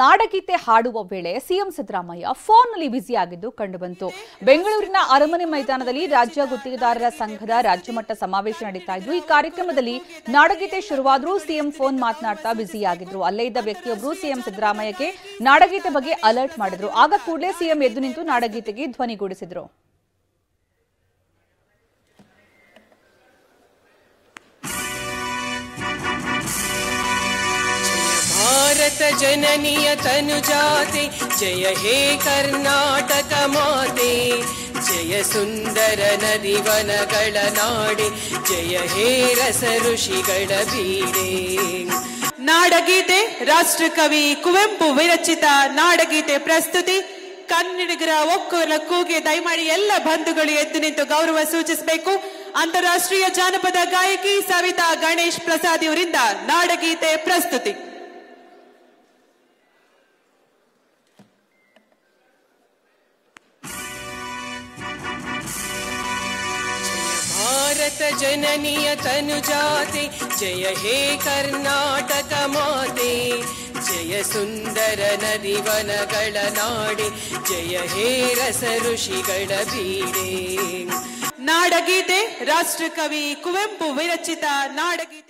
ನಾಡಗೀತೆ ಹಾಡುವ ವೇಳೆ ಸಿಎಂ ಸಿದ್ದರಾಮಯ್ಯ ಫೋನ್ನಲ್ಲಿ ಬ್ಯುಸಿ ಆಗಿದ್ದು ಕಂಡುಬಂತು. ಬೆಂಗಳೂರಿನ ಅರಮನೆ ಮೈದಾನದಲ್ಲಿ ರಾಜ್ಯ ಗುತ್ತಿಗೆದಾರರ ಸಂಘದ ರಾಜ್ಯಮಟ್ಟ ಸಮಾವೇಶ ನಡೀತಾ ಇದ್ದು, ಈ ಕಾರ್ಯಕ್ರಮದಲ್ಲಿ ನಾಡಗೀತೆ ಶುರುವಾದರೂ ಸಿಎಂ ಫೋನ್ ಮಾತನಾಡ್ತಾ ಬ್ಯುಸಿಯಾಗಿದ್ರು. ಅಲ್ಲೇ ಇದ್ದ ವ್ಯಕ್ತಿಯೊಬ್ಬರು ಸಿಎಂ ಸಿದ್ದರಾಮಯ್ಯಗೆ ನಾಡಗೀತೆ ಬಗ್ಗೆ ಅಲರ್ಟ್ ಮಾಡಿದ್ರು. ಆಗ ಕೂಡಲೇ ಸಿಎಂ ಎದ್ದು ನಿಂತು ನಾಡಗೀತೆಗೆ ಧ್ವನಿಗೂಡಿಸಿದ್ರು. ಭಾರತ ಜನನಿಯ ತನುಜಾತೆ ಜಯ ಹೇ ಕರ್ನಾಟಕ ಮಾತೆ, ಜಯ ಸುಂದರ ನದಿವನಗಳ ನಾಡೆ, ಜಯ ಹೇ ರಸ ಋಷಿಗಳ ಬೀಡೆ. ನಾಡಗೀತೆ ರಾಷ್ಟ್ರಕವಿ ಕುವೆಂಪು ವಿರಚಿತ ನಾಡಗೀತೆ ಪ್ರಸ್ತುತಿ. ಕನ್ನಡಿಗರ ಒಕ್ಕೂರ ಕೂಗೆ ದಯಮಾಡಿ ಎಲ್ಲ ಬಂಧುಗಳು ಎದ್ದು ನಿಂತು ಗೌರವ ಸೂಚಿಸಬೇಕು. ಅಂತಾರಾಷ್ಟ್ರೀಯ ಜಾನಪದ ಗಾಯಕಿ ಸವಿತಾ ಗಣೇಶ್ ಪ್ರಸಾದ್ ಇವರಿಂದ ನಾಡಗೀತೆ ಪ್ರಸ್ತುತಿ. ಭಾರತ ಜನನಿಯ ತನುಜಾತೆ ಜಯ ಹೇ ಕರ್ನಾಟಕ ಮಾತೆ, ಜಯ ಸುಂದರ ನದಿವನಗಳ ನಾಡೆ, ಜಯ ಹೇ ರಸ ಋಷಿಗಳ ಬೀಡೆ. ನಾಡಗೀತೆ ರಾಷ್ಟ್ರಕವಿ ಕುವೆಂಪು ವಿರಚಿತ ನಾಡಗೀತೆ.